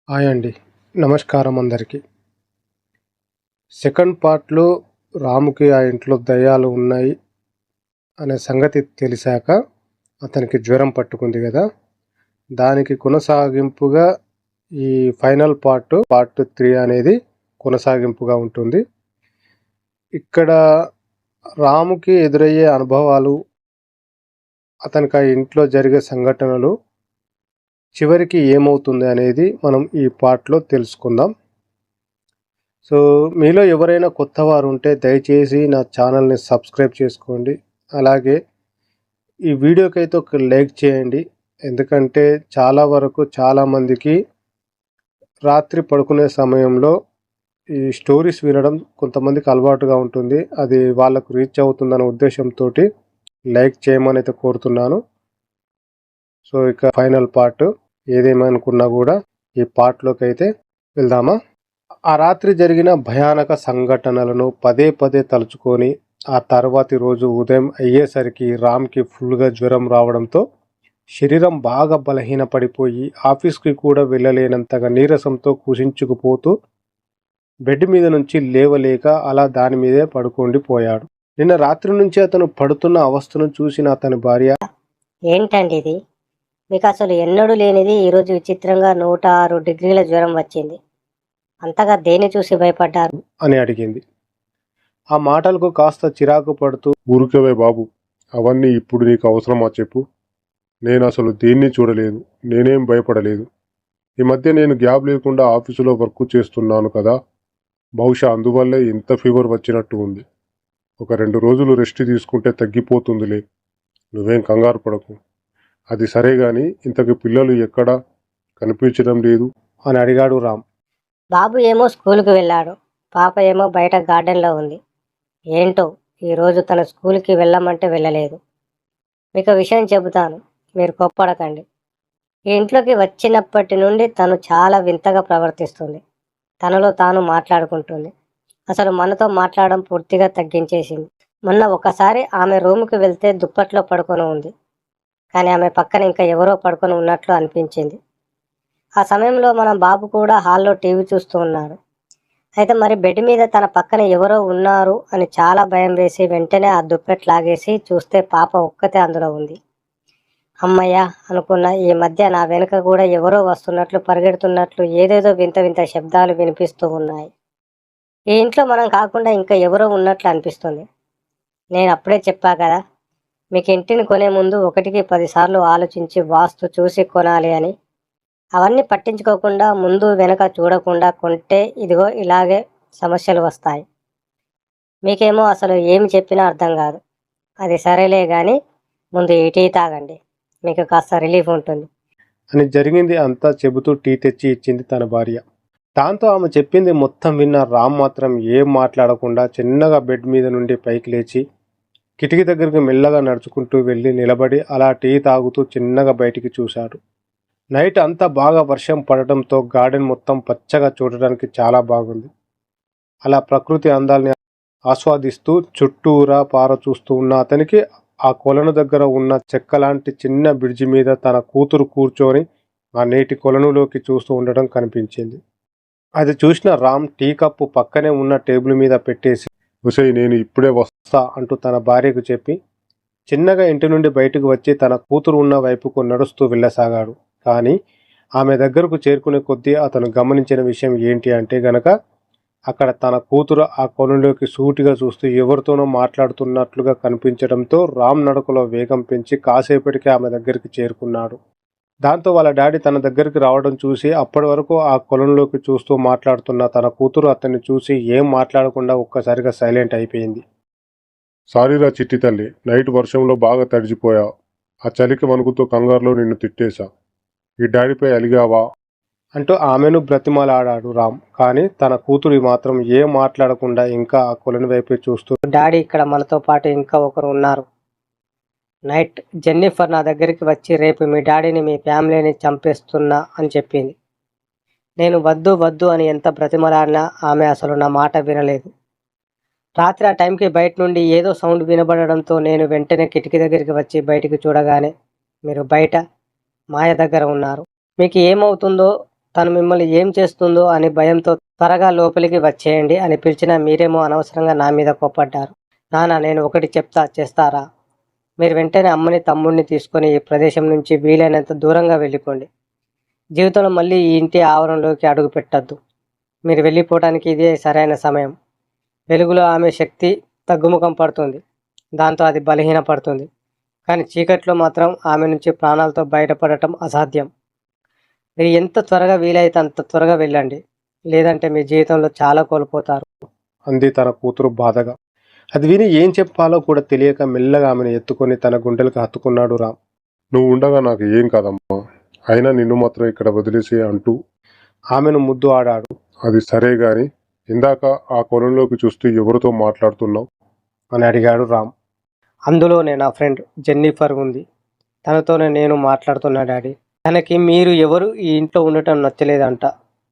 Hi అండి. నమస్కారం అందరికీ. సెకండ్ పార్ట్‌లో రాముకి ఆ ఇంట్లో దయ్యాలు ఉన్నాయి అనే సంగతి తెలిసాక అతనికి జ్వరం పట్టుకుంది గదా! దానికి కొనసాగింపుగా ఈ ఫైనల్ పార్ట్ 3 అనేది కొనసాగింపుగా ఉంటుంది. ఇక్కడ రాముకి ఎదురయ్యే అనుభవాలు, అతనికి ఆ ఇంట్లో జరిగే సంఘటనలు చివరికి ఏమవుతుంది అనేది మనం ఈ పార్ట్‌లో తెలుసుకుందాం. సో, మీలో ఎవరైనా కొత్తవారు ఉంటే దయచేసి నా ఛానల్‌ని సబ్స్క్రైబ్ చేసుకోండి. అలాగే ఈ వీడియోకైతే ఒక లైక్ చేయండి. ఎందుకంటే చాలా వరకు చాలామందికి రాత్రి పడుకునే సమయంలో ఈ స్టోరీస్ వినడం కొంతమందికి అలవాటుగా ఉంటుంది. అది వాళ్ళకు రీచ్ అవుతుందనే ఉద్దేశంతోటి లైక్ చేయమనైతే కోరుతున్నాను. సో, ఇక ఫైనల్ పార్ట్ ఏదేమనుకున్నా కూడా ఈ పార్ట్‌లోకైతే వెళ్దామా? ఆ రాత్రి జరిగిన భయానక సంఘటనలను పదే పదే తలుచుకొని ఆ తర్వాతి రోజు ఉదయం అయ్యేసరికి రామ్కి ఫుల్గా జ్వరం రావడంతో శరీరం బాగా బలహీనపడిపోయి ఆఫీస్కి కూడా వెళ్ళలేనంతగా నీరసంతో కుసించుకుపోతూ బెడ్ మీద నుంచి లేవలేక అలా దాని మీదే పడుకుండిపోయాడు. నిన్న రాత్రి నుంచి అతను పడుతున్న అవస్థను చూసిన అతని భార్య, ఏంటండి ఇది? మీకు అసలు ఎన్నడూ లేనిది ఈరోజు విచిత్రంగా 106 డిగ్రీల జ్వరం వచ్చింది. అంతగా దేన్ని చూసి భయపడ్డారు? అని అడిగింది. ఆ మాటలకు కాస్త చిరాకు పడుతూ, ఊరుకోవే బాబు, అవన్నీ ఇప్పుడు నీకు అవసరమా చెప్పు. నేను అసలు దేన్ని చూడలేదు, నేనేం భయపడలేదు. ఈ మధ్య నేను గ్యాప్ లేకుండా ఆఫీసులో వర్క్ చేస్తున్నాను కదా, బహుశా అందువల్లే ఇంత ఫీవర్ వచ్చినట్టు ఉంది. ఒక 2 రోజులు రెస్ట్ తీసుకుంటే తగ్గిపోతుందిలే, నువ్వేం కంగారు పడకు. అది సరే గాని ఇంతకు పిల్లలు ఎక్కడా కనిపించడం లేదు అని అడిగాడు రామ్. బాబు ఏమో స్కూల్కి వెళ్ళాడు, పాప ఏమో బయట గార్డెన్లో ఉంది. ఏంటో ఈరోజు తన స్కూల్కి వెళ్ళమంటే వెళ్ళలేదు. మీకు విషయం చెబుతాను, మీరు కోప్పడకండి. ఈ ఇంట్లోకి వచ్చినప్పటి నుండి తను చాలా వింతగా ప్రవర్తిస్తుంది. తనలో తాను మాట్లాడుకుంటుంది. అసలు మనతో మాట్లాడడం పూర్తిగా తగ్గించేసింది. మొన్న ఒకసారి ఆమె రూముకి వెళ్తే దుప్పట్లో పడుకొని ఉంది, కానీ ఆమె పక్కన ఇంకా ఎవరో పడుకొని ఉన్నట్లు అనిపించింది. ఆ సమయంలో మన బాబు కూడా హాల్లో టీవీ చూస్తూ ఉన్నాడు. అయితే మరి బెడ్ మీద తన పక్కన ఎవరో ఉన్నారు అని చాలా భయం వేసి వెంటనే ఆ దుప్పెట్ లాగేసి చూస్తే పాప ఒక్కతే అందులో ఉంది. అమ్మయ్య అనుకున్న. ఈ మధ్య నా వెనుక కూడా ఎవరో వస్తున్నట్లు, పరిగెడుతున్నట్లు, ఏదేదో వింత వింత శబ్దాలు వినిపిస్తూ ఉన్నాయి. ఈ ఇంట్లో మనం కాకుండా ఇంకా ఎవరో ఉన్నట్లు అనిపిస్తుంది. నేను అప్పుడే చెప్పా కదా, మీకు ఇంటిని కొనే ముందు 1కి 10 సార్లు ఆలోచించి వాస్తు చూసి కొనాలి అని. అవన్నీ పట్టించుకోకుండా ముందు వెనక చూడకుండా కొంటే ఇదిగో ఇలాగే సమస్యలు వస్తాయి. మీకేమో అసలు ఏమి చెప్పినా అర్థం కాదు. అది సరేలే కానీ ముందు ఈ టీ తాగండి, మీకు కాస్త రిలీఫ్ ఉంటుంది అని జరిగింది అంతా చెబుతూ టీ తెచ్చి ఇచ్చింది తన భార్య. దాంతో ఆమె చెప్పింది మొత్తం విన్న రామ్ మాత్రం ఏం మాట్లాడకుండా చిన్నగా బెడ్ మీద నుండి పైకి లేచి కిటికీ దగ్గరికి మెల్లగా నడుచుకుంటూ వెళ్ళి నిలబడి అలా టీ తాగుతూ చిన్నగా బయటికి చూశాడు. నైట్ అంతా బాగా వర్షం పడటంతో గార్డెన్ మొత్తం పచ్చగా చూడడానికి చాలా బాగుంది. అలా ప్రకృతి అందాల్ని ఆస్వాదిస్తూ చుట్టూరా పార చూస్తూ ఉన్న అతనికి ఆ కొలను దగ్గర ఉన్న చెక్కలాంటి చిన్న బ్రిడ్జి మీద తన కూతురు కూర్చొని ఆ నీటి కొలనులోకి చూస్తూ ఉండడం కనిపించింది. అది చూసిన రామ్ టీ కప్పు పక్కనే ఉన్న టేబుల్ మీద పెట్టేసి, ఉసై నేను ఇప్పుడే వస్తా అంటూ తన భార్యకు చెప్పి చిన్నగా ఇంటి నుండి బయటకు వచ్చి తన కూతురు ఉన్న వైపుకు నడుస్తూ వెళ్ళసాగాడు. కానీ ఆమె దగ్గరకు చేరుకునే కొద్దీ అతను గమనించిన విషయం ఏంటి అంటే గనక, అక్కడ తన కూతురు ఆ కొలంలోకి సూటిగా చూస్తూ ఎవరితోనో మాట్లాడుతున్నట్లుగా కనిపించడంతో రామ్ నడకలో వేగం పెంచి కాసేపటికి ఆమె దగ్గరికి చేరుకున్నాడు. దాంతో వాళ్ళ డాడీ తన దగ్గరికి రావడం చూసి అప్పటి వరకు ఆ కొలంలోకి చూస్తూ మాట్లాడుతున్న తన కూతురు అతన్ని చూసి ఏం మాట్లాడకుండా ఒక్కసారిగా సైలెంట్ అయిపోయింది. సారీరా చిట్టి తల్లి, నైట్ వర్షంలో బాగా తడిచిపోయా. ఆ చలికి వణుకుతో కంగారులో నిన్ను తిట్టేశా. ఈ డాడీపై అలిగావా అంటూ ఆమెను బ్రతిమలాడాడు రామ్. కానీ తన కూతురు మాత్రం ఏం మాట్లాడకుండా ఇంకా ఆ కొలను వైపే చూస్తూ, డాడీ ఇక్కడ మనతో పాటు ఇంకా ఒకరు ఉన్నారు. నైట్ జెన్నిఫర్ నా దగ్గరికి వచ్చి రేపు మీ డాడీని మీ ఫ్యామిలీని చంపేస్తున్నా అని చెప్పింది. నేను వద్దు వద్దు అని ఎంత బ్రతిమలాడినా ఆమె అసలు నా మాట వినలేదు. రాత్రి ఆ టైంకి బయట నుండి ఏదో సౌండ్ వినబడడంతో నేను వెంటనే కిటికీ దగ్గరికి వచ్చి బయటికి చూడగానే మీరు బయట మాయ దగ్గర ఉన్నారు. మీకు ఏమవుతుందో తను మిమ్మల్ని ఏం చేస్తుందో అని భయంతో త్వరగా లోపలికి వచ్చేయండి అని పిలిచినా మీరేమో అనవసరంగా నా మీద కోప్పడ్డారు. నాన్న, నేను ఒకటి చెప్తా, చేస్తారా? మీరు వెంటనే అమ్మని తమ్ముడిని తీసుకొని ఈ ప్రదేశం నుంచి వీలైనంత దూరంగా వెళ్ళిపోండి. జీవితంలో మళ్ళీ ఈ ఇంటి ఆవరణలోకి అడుగు పెట్టద్దు. మీరు వెళ్ళిపోవడానికి ఇదే సరైన సమయం. వెలుగులో ఆమె శక్తి తగ్గుముఖం పడుతుంది, దాంతో అది బలహీనపడుతుంది. కానీ చీకట్లో మాత్రం ఆమె నుంచి ప్రాణాలతో బయటపడటం అసాధ్యం. మీరు ఎంత త్వరగా వీలైతే అంత త్వరగా వెళ్ళండి, లేదంటే మీ జీవితంలో చాలా కోల్పోతారు అంది తన కూతురు బాధగా. అది విని ఏం చెప్పాలో కూడా తెలియక మెల్లగా ఆమెను ఎత్తుకొని తన గుండెలకు హత్తుకున్నాడు రామ్. నువ్వు ఉండగా నాకు ఏం కాదమ్మా, అయినా నిన్ను మాత్రం ఇక్కడ వదిలేసి అంటూ ఆమెను ముద్దు ఆడాడు. అది సరే గాని ఇందాక ఆ కొలంలోకి చూస్తూ ఎవరితో మాట్లాడుతున్నావు అని అడిగాడు రామ్. అందులోనే నా ఫ్రెండ్ జెన్నిఫర్ ఉంది, తనతోనే నేను మాట్లాడుతున్నా డాడీ. తనకి మీరు ఎవరు ఈ ఇంట్లో ఉండటం నచ్చలేదంట.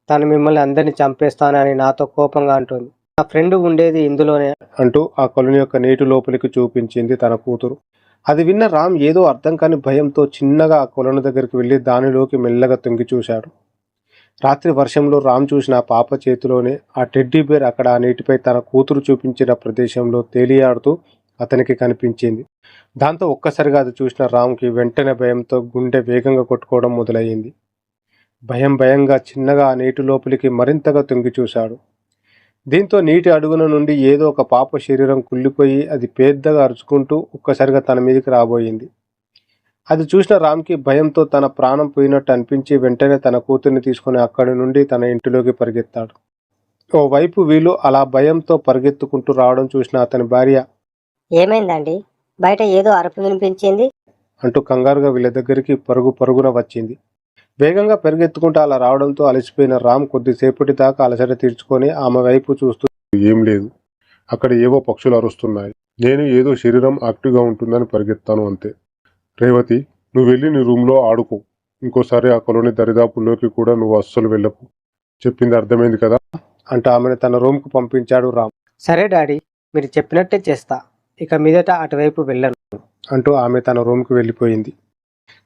తను మిమ్మల్ని అందరినీ చంపేస్తానని నాతో కోపంగా అంటుంది. నా ఫ్రెండ్ ఉండేది ఇందులోనే అంటూ ఆ కొలను యొక్క నీటి లోపలికి చూపించింది తన కూతురు. అది విన్న రామ్ ఏదో అర్థం కాని భయంతో చిన్నగా ఆ కొలను దగ్గరికి వెళ్ళి దానిలోకి మెల్లగా తొంగి చూశాడు. రాత్రి వర్షంలో రామ్ చూసిన ఆ పాప చేతిలోనే ఆ టెడ్డీ బేర్ అక్కడ ఆ నీటిపై తన కూతురు చూపించిన ప్రదేశంలో తేలియాడుతూ అతనికి కనిపించింది. దాంతో ఒక్కసారిగా అది చూసిన రామ్కి వెంటనే భయంతో గుండె వేగంగా కొట్టుకోవడం మొదలయ్యింది. భయంగా చిన్నగా ఆ నీటి లోపలికి మరింతగా తొంగి చూశాడు. దీంతో నీటి అడుగున నుండి ఏదో ఒక పాప శరీరం కుళ్ళిపోయి అది పెద్దగా అరుచుకుంటూ ఒక్కసారిగా తన మీదకి రాబోయింది. అది చూసిన రామ్కి భయంతో తన ప్రాణం పోయినట్టు అనిపించి వెంటనే తన కూతుర్ని తీసుకుని అక్కడి నుండి తన ఇంటిలోకి పరిగెత్తాడు. ఓవైపు వీళ్ళు అలా భయంతో పరిగెత్తుకుంటూ రావడం చూసిన అతని భార్య, ఏమైందండి? బయట ఏదో అరుపు వినిపించింది అంటూ కంగారుగా వీళ్ళ దగ్గరికి పరుగున వచ్చింది. వేగంగా పరిగెత్తుకుంటూ అలా రావడంతో అలసిపోయిన రామ్ కొద్దిసేపటి దాకా అలసట తీర్చుకొని ఆమె వైపు చూస్తూ, ఏం లేదు, అక్కడ ఏవో పక్షులు అరుస్తున్నాయి, నేను ఏదో శరీరం యాక్టివ్గా ఉంటుందని పరిగెత్తాను అంతే. రేవతి, నువ్వు వెళ్ళి నీ రూమ్లో ఆడుకో, ఇంకోసారి ఆ కొలని దరిదాపుల్లోకి కూడా నువ్వు అస్సలు వెళ్ళకు, చెప్పింది అర్థమైంది కదా అంటూ ఆమెను తన రూమ్కు పంపించాడు రామ్. సరే డాడీ, మీరు చెప్పినట్టే చేస్తా, ఇక మీదట అటువైపు వెళ్ళను అంటూ ఆమె తన రూమ్కి వెళ్ళిపోయింది.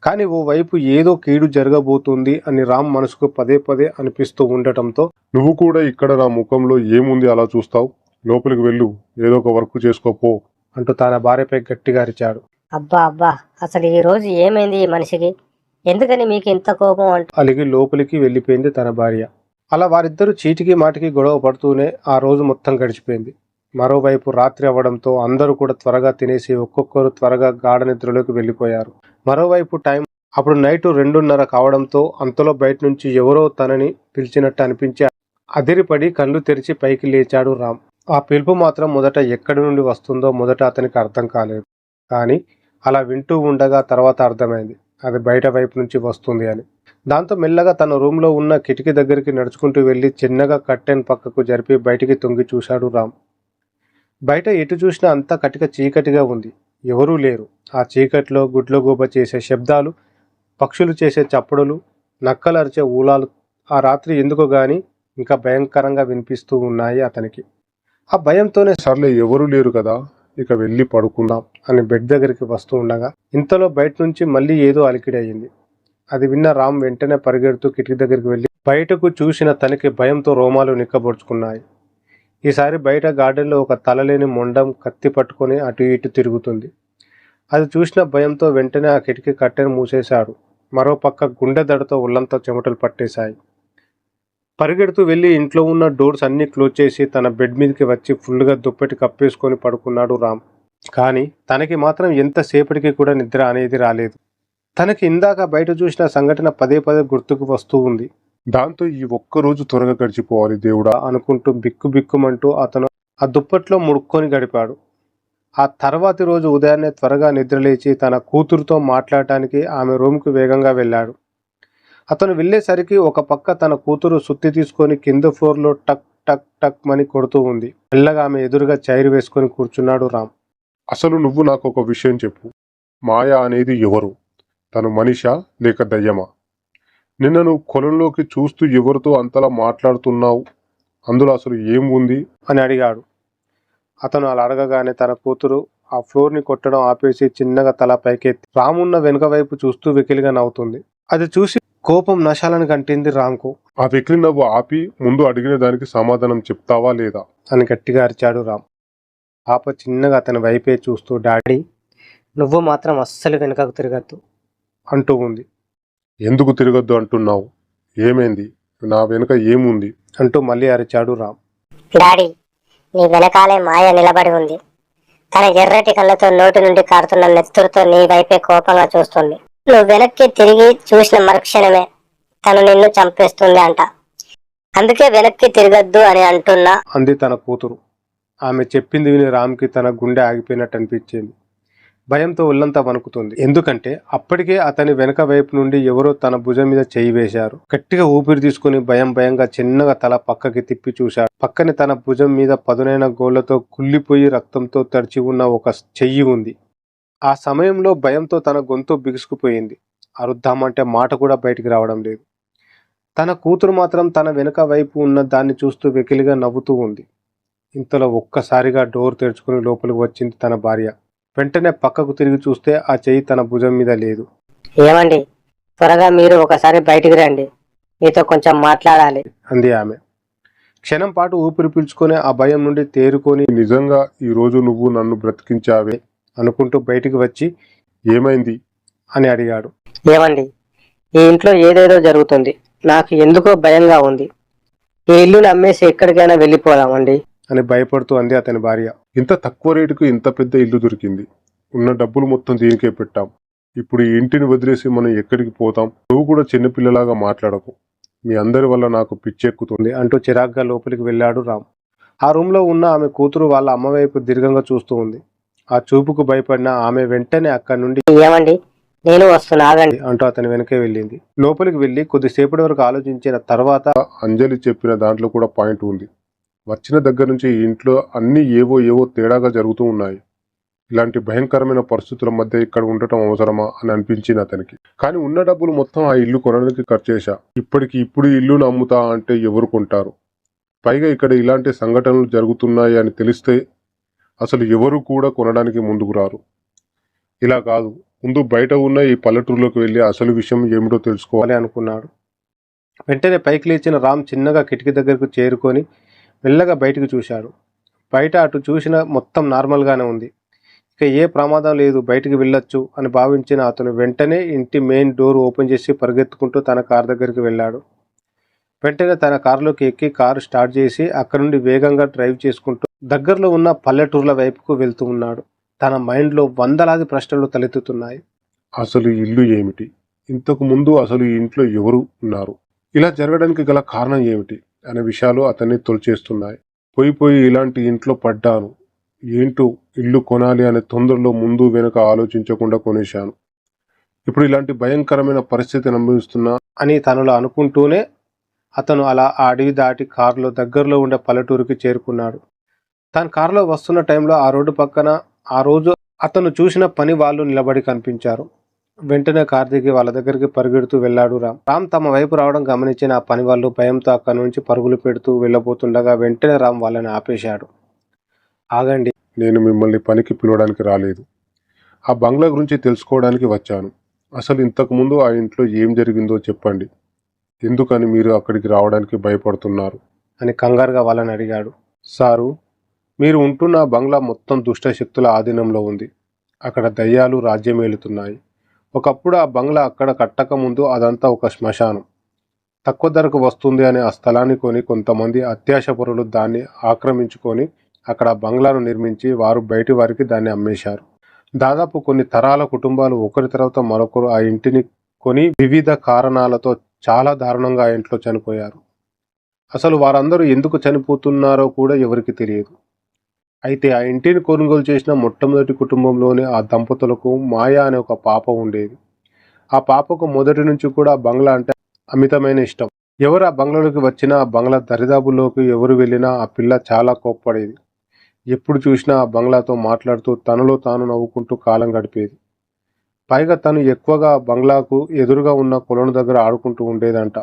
కానీ ఓవైపు ఏదో కీడు జరగబోతుంది అని రామ్ మనసుకు పదే అనిపిస్తూ ఉండటంతో, నువ్వు కూడా ఇక్కడ నా ముఖంలో ఏముంది అలా చూస్తావు, లోపలికి వెళ్ళు, ఏదో ఒక వర్క్ చేసుకోపో అంటూ తన భార్యపై గట్టిగా అరిచాడు. అబ్బా, అసలు ఈ రోజు ఏమైంది ఈ మనిషికి? ఎందుకని మీకు ఇంత కోపం అంటూ అలిగి లోపలికి వెళ్ళిపోయింది తన భార్య. అలా వారిద్దరూ చీటికి మాటికి గొడవ పడుతూనే ఆ రోజు మొత్తం గడిచిపోయింది. మరోవైపు రాత్రి అవ్వడంతో అందరూ కూడా త్వరగా తినేసి ఒక్కొక్కరు త్వరగా గాఢ నిద్రలోకి వెళ్ళిపోయారు. మరోవైపు టైం అప్పుడు నైట్ 2:30 కావడంతో అంతలో బయట నుంచి ఎవరో తనని పిలిచినట్టు అనిపించి అదిరిపడి కళ్ళు తెరిచి పైకి లేచాడు రామ్. ఆ పిలుపు మాత్రం మొదట ఎక్కడి నుండి వస్తుందో మొదట అతనికి అర్థం కాలేదు. కానీ అలా వింటూ ఉండగా తర్వాత అర్థమైంది, అది బయట వైపు నుంచి వస్తుంది అని. దాంతో మెల్లగా తన రూమ్లో ఉన్న కిటికీ దగ్గరికి నడుచుకుంటూ వెళ్ళి చిన్నగా కర్టెన్ పక్కకు జరిపి బయటికి తొంగి చూశాడు రామ్. బయట ఎటు చూసినా అంతా కటిక చీకటిగా ఉంది, ఎవరూ లేరు. ఆ చీకట్లో గుడ్లగూబ చేసే శబ్దాలు, పక్షులు చేసే చప్పుడులు, నక్కలరిచే ఊలాలు ఆ రాత్రి ఎందుకో గాని ఇంకా భయంకరంగా వినిపిస్తూ ఉన్నాయి అతనికి. ఆ భయంతోనే సర్లే, ఎవరూ లేరు కదా, ఇక వెళ్ళి పడుకుందాం అని బెడ్ దగ్గరికి వస్తూ ఉండగా ఇంతలో బయట నుంచి మళ్ళీ ఏదో అలికిడి అయింది. అది విన్న రామ్ వెంటనే పరిగెడుతూ కిటికీ దగ్గరికి వెళ్ళి బయటకు చూసిన తనకి భయంతో రోమాలు నిక్కబొడుచుకున్నాయి. ఈసారి బయట గార్డెన్లో ఒక తలలేని మొండం కత్తి పట్టుకొని అటు ఇటు తిరుగుతుంది. అది చూసిన భయంతో వెంటనే ఆ కిటికీ కట్టెను మూసేశాడు. మరోపక్క గుండె దడతో ఒళ్ళంతా చెమటలు పట్టేశాయి. పరిగెడుతూ వెళ్ళి ఇంట్లో ఉన్న డోర్స్ అన్నీ క్లోజ్ చేసి తన బెడ్ మీదకి వచ్చి ఫుల్గా దుప్పటి కప్పేసుకొని పడుకున్నాడు రామ్. కానీ తనకి మాత్రం ఎంతసేపటికి కూడా నిద్ర అనేది రాలేదు. తనకి ఇందాక బయట చూసిన సంఘటన పదే గుర్తుకు వస్తూ ఉంది. దాంతో ఈ ఒక్కరోజు త్వరగా గడిచిపోవాలి దేవుడా అనుకుంటూ బిక్కుమంటూ అతను ఆ దుప్పట్లో ముడుక్కొని గడిపాడు. ఆ తర్వాతి రోజు ఉదయాన్నే త్వరగా నిద్రలేచి తన కూతురుతో మాట్లాడటానికి ఆమె రూమ్కి వేగంగా వెళ్ళాడు. అతను వెళ్ళేసరికి ఒక పక్క తన కూతురు సుత్తి తీసుకొని కింద ఫ్లోర్లో టక్ టక్ టక్ మని కొడుతూ ఉంది. మెల్లగా ఆమె ఎదురుగా చైర్ వేసుకొని కూర్చున్నాడు రామ్. అసలు నువ్వు నాకు ఒక విషయం చెప్పు, మాయ అనేది ఎవరు? తను మనిషా లేక దయ్యమా? నిన్న నువ్వు కొలంలోకి చూస్తూ ఎవరితో అంతలా మాట్లాడుతున్నావు, అందులో అసలు ఏం ఉంది అని అడిగాడు. అతను అలా అడగగానే తన కూతురు ఆ ఫ్లోర్ని కొట్టడం ఆపేసి చిన్నగా తల పైకెత్తి రామున్న వెనుక వైపు చూస్తూ వెకిలిగా నవ్వుతుంది. అది చూసి కోపం నశాలను కంటింది రామ్కు. ఆ వెకిలి నవ్వు ఆపి ముందు అడిగిన దానికి సమాధానం చెప్తావా లేదా అని గట్టిగా అరిచాడు రామ్. పాప చిన్నగా అతని వైపే చూస్తూ డాడీ నువ్వు మాత్రం అస్సలు వెనుకకు తిరగద్దు అంటూ ఉంది. ఎందుకు తిరగొద్దు అంటున్నావు? ఏమైంది? నా వెనుక ఏముంది అంటూ మళ్ళీ అరిచాడు రామ్. డాడీ నీ వెనకాలే మాయ నిలబడి ఉంది. తన ఎర్రటి కళ్ళతో నోటి నుండి కారుతున్న నెత్తురుతో నీ వైపే కోపంగా చూస్తుంది. నువ్వు వెనక్కి తిరిగి చూసిన మరుక్షణమే తను నిన్ను చంపేస్తుంది అంట. అందుకే వెనక్కి తిరగద్దు అని అంటున్నా అంది తన కూతురు. ఆమె చెప్పింది విని రామ్కి తన గుండె ఆగిపోయినట్టు అనిపించింది. భయంతో ఒళ్ళంతా వణుకుతుంది. ఎందుకంటే అప్పటికే అతని వెనక వైపు నుండి ఎవరో తన భుజం మీద చెయ్యి వేశారు. గట్టిగా ఊపిరి తీసుకుని భయంగా చిన్నగా తల పక్కకి తిప్పి చూశాడు. పక్కనే తన భుజం మీద పదునైన గోళ్లతో కుళ్ళిపోయి రక్తంతో తడిచి ఉన్న ఒక చెయ్యి ఉంది. ఆ సమయంలో భయంతో తన గొంతు బిగుసుకుపోయింది. అరుద్దామంటే మాట కూడా బయటికి రావడం లేదు. తన కూతురు మాత్రం తన వెనుక వైపు ఉన్న దాన్ని చూస్తూ వెకిలిగా నవ్వుతూ ఉంది. ఇంతలో ఒక్కసారిగా డోర్ తెరుచుకుని లోపలికి వచ్చింది తన భార్య. వెంటనే పక్కకు తిరిగి చూస్తే ఆ చెయ్యి తన భుజం మీద లేదు. ఏమండి, త్వరగా మీరు ఒకసారి బయటికి రండి, మీతో కొంచెం మాట్లాడాలి అంది ఆమె. క్షణం పాటు ఊపిరి పీల్చుకొని ఆ భయం నుండి తేరుకొని నిజంగా ఈ రోజు నువ్వు నన్ను బ్రతికించావే అనుకుంటూ బయటికి వచ్చి ఏమైంది అని అడిగాడు. ఏమండి, ఈ ఇంట్లో ఏదేదో జరుగుతుంది. నాకు ఎందుకో భయంగా ఉంది. ఈ ఇల్లుని అమ్మేసి ఎక్కడికైనా వెళ్ళిపోదామండి అని భయపడుతూ అంది అతని భార్య. ఇంత తక్కువ రేటుకు ఇంత పెద్ద ఇల్లు దొరికింది. ఉన్న డబ్బులు మొత్తం దీనికే పెట్టాం. ఇప్పుడు ఈ ఇంటిని వదిలేసి మనం ఎక్కడికి పోతాం? నువ్వు కూడా చిన్నపిల్లలాగా మాట్లాడకు. మీ అందరి వల్ల నాకు పిచ్చెక్కుతుంది అంటూ చిరాగ్గా లోపలికి వెళ్ళాడు రామ్. ఆ రూమ్లో ఉన్న ఆమె కూతురు వాళ్ళ అమ్మ వైపు దీర్ఘంగా చూస్తూ ఉంది. ఆ చూపుకు భయపడిన ఆమె వెంటనే అక్కడి నుండి ఏమండి, నేను వస్తున్నా ఆగండి అంటూ అతని వెనకే వెళ్ళింది. లోపలికి వెళ్ళి కొద్దిసేపటి వరకు ఆలోచించిన తర్వాత అంజలి చెప్పిన దాంట్లో కూడా పాయింట్ ఉంది. వచ్చిన దగ్గర నుంచి ఈ ఇంట్లో అన్ని ఏవో తేడాగా జరుగుతూ ఉన్నాయి. ఇలాంటి భయంకరమైన పరిస్థితుల మధ్య ఇక్కడ ఉండటం అవసరమా అని అనిపించింది అతనికి. కానీ ఉన్న డబ్బులు మొత్తం ఆ ఇల్లు కొనడానికి ఖర్చు చేశా. ఇప్పుడు ఇల్లును అమ్ముతా అంటే ఎవరు కొంటారు? పైగా ఇక్కడ ఇలాంటి సంఘటనలు జరుగుతున్నాయి అని తెలిస్తే అసలు ఎవరు కూడా కొనడానికి ముందుకు రారు. ఇలా కాదు, ముందు బయట ఉన్న ఈ పల్లెటూరులోకి వెళ్ళి అసలు విషయం ఏమిటో తెలుసుకోవాలి అనుకున్నాడు. వెంటనే పైకి లేచిన రామ్ చిన్నగా కిటికీ దగ్గరకు చేరుకొని మెల్లగా బయటికి చూశాడు. బయట అటు చూసిన మొత్తం నార్మల్గానే ఉంది. ఇక ఏ ప్రమాదం లేదు, బయటికి వెళ్ళొచ్చు అని భావించిన అతను వెంటనే ఇంటి మెయిన్ డోర్ ఓపెన్ చేసి పరిగెత్తుకుంటూ తన కారు దగ్గరికి వెళ్ళాడు. వెంటనే తన కారులోకి ఎక్కి కారు స్టార్ట్ చేసి అక్కడి నుండి వేగంగా డ్రైవ్ చేసుకుంటూ దగ్గరలో ఉన్న పల్లెటూర్ల వైపుకు వెళ్తూ ఉన్నాడు. తన మైండ్లో వందలాది ప్రశ్నలు తలెత్తుతున్నాయి. అసలు ఈ ఇల్లు ఏమిటి? ఇంతకు ముందు అసలు ఈ ఇంట్లో ఎవరు ఉన్నారు? ఇలా జరగడానికి గల కారణం ఏమిటి అనే విషయాలు అతన్ని తొలిచేస్తున్నాయి. పోయి ఇలాంటి ఇంట్లో పడ్డాను. ఏంటో ఇల్లు కొనాలి అనే తొందరలో ముందు వెనుక ఆలోచించకుండా కొనేశాను. ఇప్పుడు ఇలాంటి భయంకరమైన పరిస్థితిని అనుభవిస్తున్నా అని తనలో అనుకుంటూనే అతను అలా ఆ అడవి దాటి కారులో దగ్గరలో ఉండే పల్లెటూరుకి చేరుకున్నాడు. తన కారులో వస్తున్న టైంలో ఆ రోడ్డు పక్కన ఆ రోజు అతను చూసిన పని వాళ్ళు నిలబడి కనిపించారు. వెంటనే కారు దిగి వాళ్ళ దగ్గరికి పరిగెడుతూ వెళ్ళాడు రామ్. రామ్ తమ వైపు రావడం గమనించిన ఆ పని వాళ్ళు భయంతో అక్కడి నుంచి పరుగులు పెడుతూ వెళ్ళబోతుండగా వెంటనే రామ్ వాళ్ళని ఆపేశాడు. ఆగండి, నేను మిమ్మల్ని పనికి పిలవడానికి రాలేదు. ఆ బంగ్లా గురించి తెలుసుకోవడానికి వచ్చాను. అసలు ఇంతకుముందు ఆ ఇంట్లో ఏం జరిగిందో చెప్పండి. ఎందుకని మీరు అక్కడికి రావడానికి భయపడుతున్నారు అని కంగారుగా వాళ్ళని అడిగాడు. సారు, మీరు ఉంటున్న బంగ్లా మొత్తం దుష్టశక్తుల ఆధీనంలో ఉంది. అక్కడ దయ్యాలు రాజ్యమేలుతున్నాయి. ఒకప్పుడు ఆ బంగ్లా అక్కడ కట్టక ముందు అదంతా ఒక శ్మశానం. తక్కువ ధరకు వస్తుంది అని ఆ స్థలాన్ని కొని కొంతమంది అత్యాశపరులు దాన్ని ఆక్రమించుకొని అక్కడ బంగ్లాను నిర్మించి వారు బయటి వారికి దాన్ని అమ్మేశారు. దాదాపు కొన్ని తరాల కుటుంబాలు ఒకరి తర్వాత మరొకరు ఆ ఇంటిని కొని వివిధ కారణాలతో చాలా దారుణంగా ఆ ఇంట్లో చనిపోయారు. అసలు వారందరూ ఎందుకు చనిపోతున్నారో కూడా ఎవరికి తెలియదు. అయితే ఆ ఇంటిని కొనుగోలు చేసిన మొట్టమొదటి కుటుంబంలోని ఆ దంపతులకు మాయా అనే ఒక పాప ఉండేది. ఆ పాపకు మొదటి నుంచి కూడా ఆ బంగ్లా అంటే అమితమైన ఇష్టం. ఎవరు ఆ బంగ్లాలోకి వచ్చినా, ఆ బంగ్లా దరిదాపుల్లోకి ఎవరు వెళ్ళినా ఆ పిల్ల చాలా కోప్పడేది. ఎప్పుడు చూసినా ఆ బంగ్లాతో మాట్లాడుతూ తనలో తాను నవ్వుకుంటూ కాలం గడిపేది. పైగా తను ఎక్కువగా బంగ్లాకు ఎదురుగా ఉన్న కొలను దగ్గర ఆడుకుంటూ ఉండేదంట.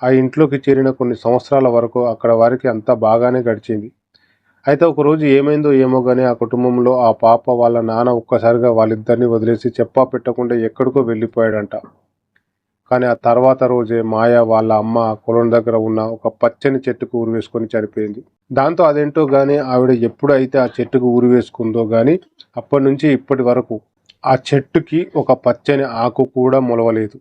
ఆ ఇంట్లోకి చేరిన కొన్ని సంవత్సరాల వరకు అక్కడ వారికి అంతా బాగానే గడిచింది. అయితే ఒకరోజు ఏమైందో ఏమో కానీ ఆ కుటుంబంలో ఆ పాప వాళ్ళ నాన్న ఒక్కసారిగా వాళ్ళిద్దరిని వదిలేసి చెప్పా పెట్టకుండా ఎక్కడికో వెళ్ళిపోయాడంట. కానీ ఆ తర్వాత రోజే మాయ వాళ్ళ అమ్మ కొలం దగ్గర ఉన్న ఒక పచ్చని చెట్టుకు ఊరు వేసుకొని చనిపోయింది. దాంతో అదేంటో గాని ఆవిడ ఎప్పుడైతే ఆ చెట్టుకు ఊరు వేసుకుందో గాని అప్పటి నుంచి ఇప్పటి వరకు ఆ చెట్టుకి ఒక పచ్చని ఆకు కూడా మొలవలేదు.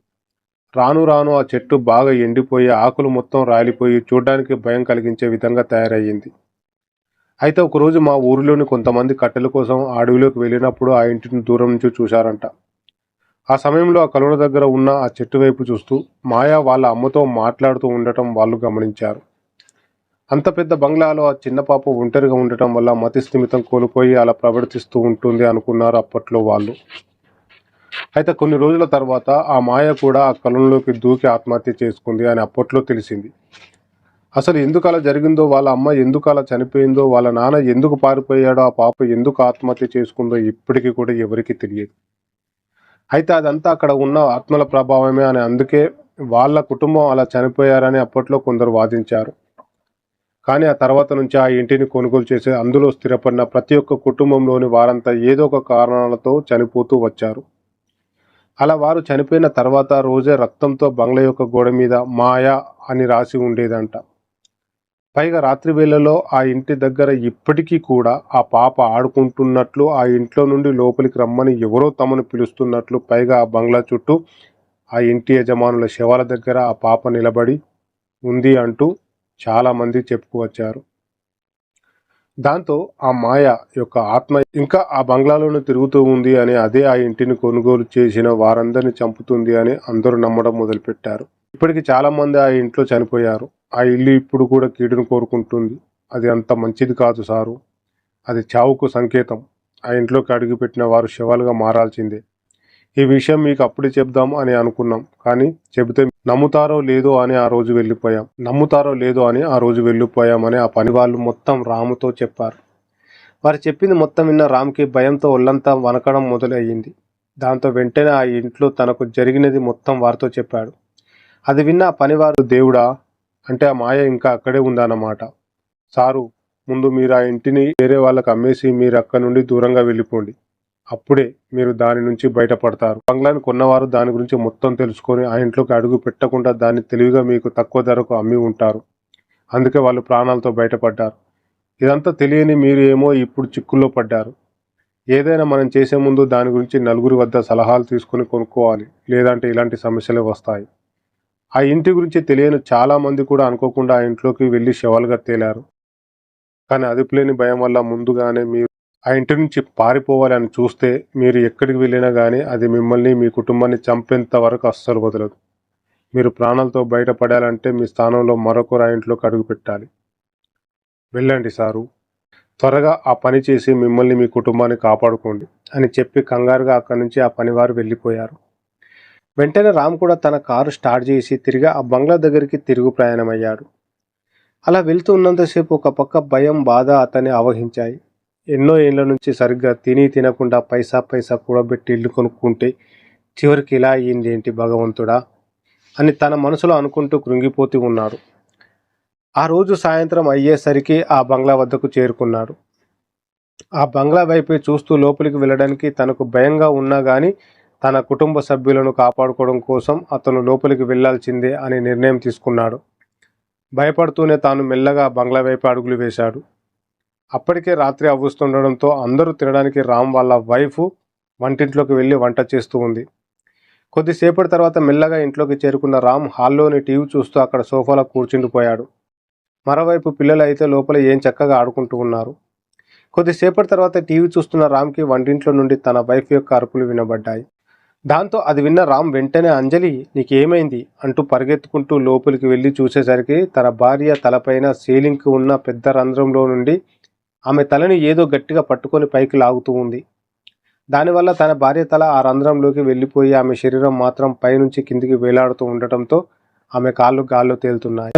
రాను రాను ఆ చెట్టు బాగా ఎండిపోయి ఆకులు మొత్తం రాలిపోయి చూడ్డానికి భయం కలిగించే విధంగా తయారయ్యింది. అయితే ఒకరోజు మా ఊరిలోని కొంతమంది కట్టెల కోసం అడవిలోకి వెళ్ళినప్పుడు ఆ ఇంటిని దూరం నుంచి చూశారంట. ఆ సమయంలో ఆ కలువ దగ్గర ఉన్న ఆ చెట్టు వైపు చూస్తూ మాయ వాళ్ళ అమ్మతో మాట్లాడుతూ ఉండటం వాళ్ళు గమనించారు. అంత పెద్ద బంగ్లాలో ఆ చిన్న పాప ఒంటరిగా ఉండటం వల్ల మతి స్థిమితం కోల్పోయి అలా ప్రవర్తిస్తూ ఉంటుంది అనుకున్నారు అప్పట్లో వాళ్ళు. అయితే కొన్ని రోజుల తర్వాత ఆ మాయ కూడా ఆ కలంలోకి దూకి ఆత్మహత్య చేసుకుంది అని అప్పట్లో తెలిసింది. అసలు ఎందుకు అలా జరిగిందో, వాళ్ళ అమ్మ ఎందుకు అలా చనిపోయిందో, వాళ్ళ నాన్న ఎందుకు పారిపోయాడో, ఆ పాప ఎందుకు ఆత్మహత్య చేసుకుందో ఇప్పటికీ కూడా ఎవరికీ తెలియదు. అయితే అదంతా అక్కడ ఉన్న ఆత్మల ప్రభావమే అని, అందుకే వాళ్ళ కుటుంబం అలా చనిపోయారని అప్పట్లో కొందరు వాదించారు. కానీ ఆ తర్వాత నుంచి ఆ ఇంటిని కొనుగోలు చేసి అందులో స్థిరపడిన ప్రతి ఒక్క కుటుంబంలోని వారంతా ఏదో ఒక కారణాలతో చనిపోతూ వచ్చారు. అలా వారు చనిపోయిన తర్వాత రోజే రక్తంతో బంగ్లా యొక్క గోడ మీద మాయా అని రాసి ఉండేదంట. పైగా రాత్రి వేళలో ఆ ఇంటి దగ్గర ఇప్పటికీ కూడా ఆ పాప ఆడుకుంటున్నట్లు, ఆ ఇంట్లో నుండి లోపలికి రమ్మని ఎవరో తమను పిలుస్తున్నట్లు, పైగా ఆ బంగ్లా చుట్టూ ఆ ఇంటి యజమానుల శవాల దగ్గర ఆ పాప నిలబడి ఉంది అంటూ చాలామంది చెప్పుకువచ్చారు. దాంతో ఆ మాయ యొక్క ఆత్మ ఇంకా ఆ బంగ్లాలోనే తిరుగుతూ ఉంది అని, అదే ఆ ఇంటిని కొనుగోలు చేసిన వారందరినీ చంపుతుంది అని అందరూ నమ్మడం మొదలుపెట్టారు. ఇప్పటికి చాలామంది ఆ ఇంట్లో చనిపోయారు. ఆ ఇల్లు ఇప్పుడు కూడా కీడును కోరుకుంటుంది. అది అంత మంచిది కాదు సారు, అది చావుకు సంకేతం. ఆ ఇంట్లోకి అడుగుపెట్టిన వారు శవాలుగా మారాల్సిందే. ఈ విషయం మీకు అప్పుడే చెప్దాం అని అనుకున్నాం, కానీ చెబితే నమ్ముతారో లేదో అని ఆ రోజు వెళ్ళిపోయామని ఆ పని వాళ్ళు మొత్తం రాముతో చెప్పారు. వారు చెప్పింది మొత్తం విన్న రామ్కి భయంతో ఒళ్ళంతా వణకడం మొదలయ్యింది. దాంతో వెంటనే ఆ ఇంట్లో తనకు జరిగినది మొత్తం వారితో చెప్పాడు. అది విన్న ఆ పనివారు, దేవుడా, అంటే ఆ మాయ ఇంకా అక్కడే ఉందన్నమాట. సారు, ముందు మీరు ఆ ఇంటిని వేరే వాళ్ళకి అమ్మేసి మీరు అక్కడి నుండి దూరంగా వెళ్ళిపోండి. అప్పుడే మీరు దాని నుంచి బయటపడతారు. బంగ్లాని కొన్నవారు దాని గురించి మొత్తం తెలుసుకొని ఆ ఇంట్లోకి అడుగు పెట్టకుండా దాన్ని తెలివిగా మీకు తక్కువ ధరకు అమ్మి ఉంటారు. అందుకే వాళ్ళు ప్రాణాలతో బయటపడ్డారు. ఇదంతా తెలియని మీరు ఏమో ఇప్పుడు చిక్కుల్లో పడ్డారు. ఏదైనా మనం చేసే ముందు దాని గురించి నలుగురి వద్ద సలహాలు తీసుకుని కొనుక్కోవాలి, లేదంటే ఇలాంటి సమస్యలే వస్తాయి. ఆ ఇంటి గురించి తెలియని చాలామంది కూడా అనుకోకుండా ఆ ఇంట్లోకి వెళ్ళి శవాలుగా తేలారు. కానీ అదుపులేని భయం వల్ల ముందుగానే మీరు ఆ ఇంటి నుంచి పారిపోవాలని చూస్తే మీరు ఎక్కడికి వెళ్ళినా కానీ అది మిమ్మల్ని, మీ కుటుంబాన్ని చంపేంత వరకు అస్సలు వదలదు. మీరు ప్రాణాలతో బయటపడాలంటే మీ స్థానంలో మరొకరు ఆ ఇంట్లోకి అడుగు పెట్టాలి. వెళ్ళండి సారు, త్వరగా ఆ పని చేసి మిమ్మల్ని, మీ కుటుంబాన్ని కాపాడుకోండి అని చెప్పి కంగారుగా అక్కడి నుంచి ఆ పనివారు వెళ్ళిపోయారు. వెంటనే రామ్ కూడా తన కారు స్టార్ట్ చేసి తిరిగి ఆ బంగ్లా దగ్గరికి తిరుగు ప్రయాణమయ్యాడు. అలా వెళ్తూ ఉన్నంతసేపు ఒక పక్క భయం, బాధ అతన్ని ఆవహించాయి. ఎన్నో ఏళ్ల నుంచి సరిగ్గా తినకుండా పైసా కూడబెట్టి ఇల్లు కొనుక్కుంటే చివరికి ఇలా అయ్యిందేంటి భగవంతుడా అని తన మనసులో అనుకుంటూ కృంగిపోతూ ఉన్నాడు. ఆ రోజు సాయంత్రం అయ్యేసరికి ఆ బంగ్లా వద్దకు చేరుకున్నాడు. ఆ బంగ్లా వైపే చూస్తూ లోపలికి వెళ్ళడానికి తనకు భయంగా ఉన్నా కానీ తన కుటుంబ సభ్యులను కాపాడుకోవడం కోసం అతను లోపలికి వెళ్లాల్సిందే అని నిర్ణయం తీసుకున్నాడు. భయపడుతూనే తాను మెల్లగా బంగ్లా వైపు అడుగులు వేశాడు. అప్పటికే రాత్రి అవ్వస్తుండడంతో అందరూ తినడానికి రామ్ వాళ్ళ వైఫ్ వంటింట్లోకి వెళ్ళి వంట చేస్తూ ఉంది. కొద్దిసేపటి తర్వాత మెల్లగా ఇంట్లోకి చేరుకున్న రామ్ హాల్లోని టీవీ చూస్తూ అక్కడ సోఫాలో కూర్చుండిపోయాడు. మరోవైపు పిల్లలు అయితే లోపల ఏం చక్కగా ఆడుకుంటూ ఉన్నారు. కొద్దిసేపటి తర్వాత టీవీ చూస్తున్న రామ్కి వంటింట్లో నుండి తన వైఫ్ యొక్క అరుపులు వినబడ్డాయి. దాంతో అది విన్న రామ్ వెంటనే, అంజలి, నీకేమైంది అంటూ పరిగెత్తుకుంటూ లోపలికి వెళ్ళి చూసేసరికి తన భార్య తలపైన సీలింగ్కి ఉన్న పెద్ద రంధ్రంలో నుండి ఆమె తలని ఏదో గట్టిగా పట్టుకొని పైకి లాగుతూ ఉంది. దానివల్ల తన భార్య తల ఆ రంధ్రంలోకి వెళ్ళిపోయి ఆమె శరీరం మాత్రం పైనుంచి కిందికి వేలాడుతూ ఉండటంతో ఆమె కాళ్ళు గాల్లో తేలుతున్నాయి.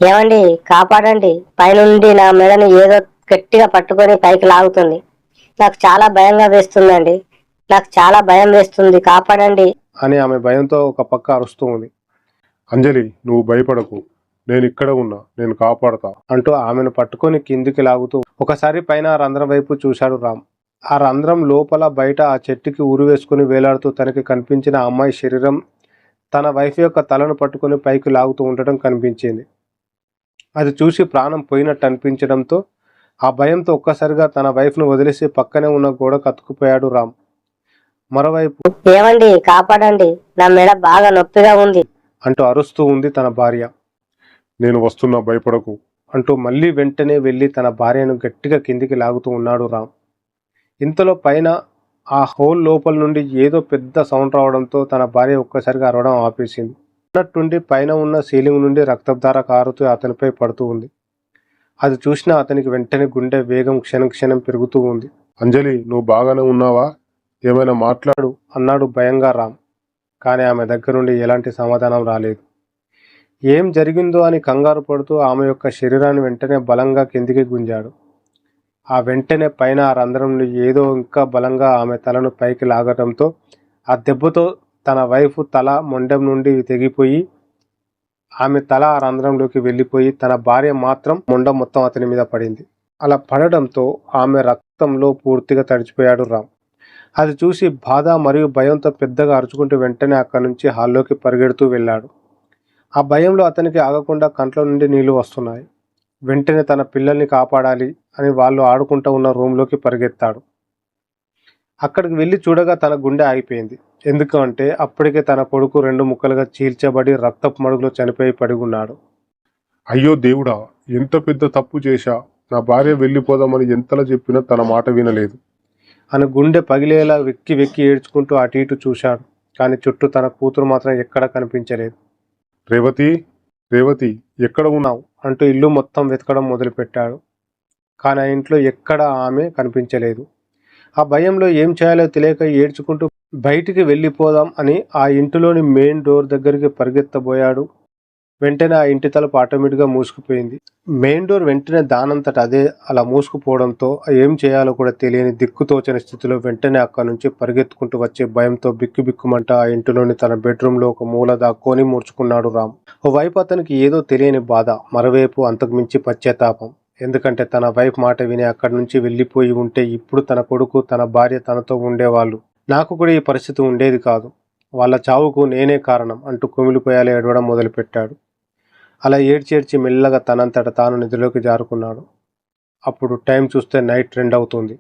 ఏమండి, కాపాడండి, పైనుండి నా మెడని ఏదో గట్టిగా పట్టుకొని పైకి లాగుతుంది. నాకు చాలా భయంగా వేస్తుందండి, నాకు చాలా భయం వేస్తుంది, కాపాడండి అని ఆమె భయంతో ఒక పక్క అరుస్తూ ఉంది. అంజలి, నువ్వు భయపడకు, నేను ఇక్కడ ఉన్నా, నేను కాపాడతా అంటూ ఆమెను పట్టుకొని కిందికి లాగుతూ ఒకసారి పైన ఆ రంధ్రం వైపు చూశాడు రామ్. ఆ రంధ్రం లోపల బయట ఆ చెట్టుకి ఉరి వేసుకుని వేలాడుతూ తనకి కనిపించిన అమ్మాయి శరీరం తన వైఫ్ యొక్క తలను పట్టుకొని పైకి లాగుతూ ఉండటం కనిపించింది. అది చూసి ప్రాణం పోయినట్టు అనిపించడంతో ఆ భయంతో ఒక్కసారిగా తన వైఫ్ను వదిలేసి పక్కనే ఉన్న గోడ కతుక్కుపోయాడు రామ్. మరోవైపు ఏమండి, కాపాడండి, నా మెడ బాగా నొప్పిగా ఉంది అంటూ అరుస్తూ ఉంది తన భార్య. నేను వస్తున్నా, భయపడకు. అంటూ మళ్ళీ వెంటనే వెళ్ళి తన భార్యను గట్టిగా కిందికి లాగుతూ ఉన్నాడు రామ్. ఇంతలో పైన ఆ హోల్ లోపల నుండి ఏదో పెద్ద సౌండ్ రావడంతో తన భార్య ఒక్కసారిగా అరవడం ఆపేసింది. ఉన్నట్టుండి పైన ఉన్న సీలింగ్ నుండి రక్తధార కారుతూ అతనిపై పడుతూ ఉంది. అది చూసిన అతనికి వెంటనే గుండె వేగం క్షణం క్షణం పెరుగుతూ ఉంది. అంజలి, నువ్వు బాగానే ఉన్నావా? ఏమైనా మాట్లాడు అన్నాడు భయంగా రామ్. కానీ ఆమె దగ్గర నుండి ఎలాంటి సమాధానం రాలేదు. ఏం జరిగిందో అని కంగారు పడుతూ ఆమె యొక్క శరీరాన్ని వెంటనే బలంగా కిందికి గుంజాడు. ఆ వెంటనే పైన ఆ రంధ్రం నుండి ఏదో ఇంకా బలంగా ఆమె తలను పైకి లాగడంతో ఆ దెబ్బతో తన వైఫ్ తల మొండెం నుండి తెగిపోయి ఆమె తల ఆ రంధ్రంలోకి వెళ్ళిపోయి తన భార్య మాత్రం మొండం మొత్తం అతని మీద పడింది. అలా పడడంతో ఆమె రక్తంలో పూర్తిగా తడిచిపోయాడు రామ్. అది చూసి బాధ మరియు భయంతో పెద్దగా అరుచుకుంటూ వెంటనే అక్కడి నుంచి హాల్లోకి పరిగెడుతూ వెళ్ళాడు. ఆ భయంలో అతనికి ఆగకుండా కంట్ల నుండి నీళ్లు వస్తున్నాయి. వెంటనే తన పిల్లల్ని కాపాడాలి అని వాళ్ళు ఆడుకుంటూ ఉన్న రూమ్లోకి పరిగెత్తాడు. అక్కడికి వెళ్ళి చూడగా తన గుండె ఆగిపోయింది. ఎందుకంటే అప్పటికే తన కొడుకు 2 ముక్కలుగా చీల్చబడి రక్తపు మడుగులో చనిపోయి పడి ఉన్నాడు. అయ్యో దేవుడా, ఎంత పెద్ద తప్పు చేశా. నా భార్య వెళ్ళిపోదామని ఎంతలా చెప్పినా తన మాట వినలేదు అని గుండె పగిలేలా వెక్కి వెక్కి ఏడ్చుకుంటూ అటు ఇటు చూశాడు. కానీ చుట్టూ తన కూతురు మాత్రం ఎక్కడా కనిపించలేదు. రేవతి, రేవతి, ఎక్కడ ఉన్నావు? అంటూ ఇల్లు మొత్తం వెతకడం మొదలుపెట్టాడు. కానీ ఆ ఇంట్లో ఎక్కడా ఆమె కనిపించలేదు. ఆ భయంలో ఏం చేయాలో తెలియక ఏడ్చుకుంటూ బయటికి వెళ్ళిపోదాం అని ఆ ఇంటిలోని మెయిన్ డోర్ దగ్గరికి పరిగెత్తబోయాడు. వెంటనే ఆ ఇంటి తలుపు ఆటోమేటిక్గా మూసుకుపోయింది. మెయిన్ డోర్ వెంటనే దానంతట అదే అలా మూసుకుపోవడంతో ఏం చేయాలో కూడా తెలియని దిక్కుతోచని స్థితిలో వెంటనే అక్కడి నుంచి పరిగెత్తుకుంటూ వచ్చే భయంతో బిక్కుబిక్కుమంట ఆ ఇంటిలోని తన బెడ్రూమ్లో ఒక మూల దాక్కొని మూర్చుకున్నాడు రామ్. ఓవైపు అతనికి ఏదో తెలియని బాధ, మరోవైపు అంతకుమించి పశ్చాత్తాపం. ఎందుకంటే తన వైఫ్ మాట విని అక్కడి నుంచి వెళ్ళిపోయి ఉంటే ఇప్పుడు తన కొడుకు తన భార్య తనతో ఉండేవాళ్ళు. నాకు కూడా ఈ పరిస్థితి ఉండేది కాదు. వాళ్ళ చావుకు నేనే కారణం అంటూ కుమిలిపోయాలి ఏడవడం మొదలుపెట్టాడు. అలా ఏడ్చేడ్చి మెల్లగా తనంతట తాను నిద్రలోకి జారుకున్నాడు. అప్పుడు టైం చూస్తే నైట్ 2 అవుతుంది.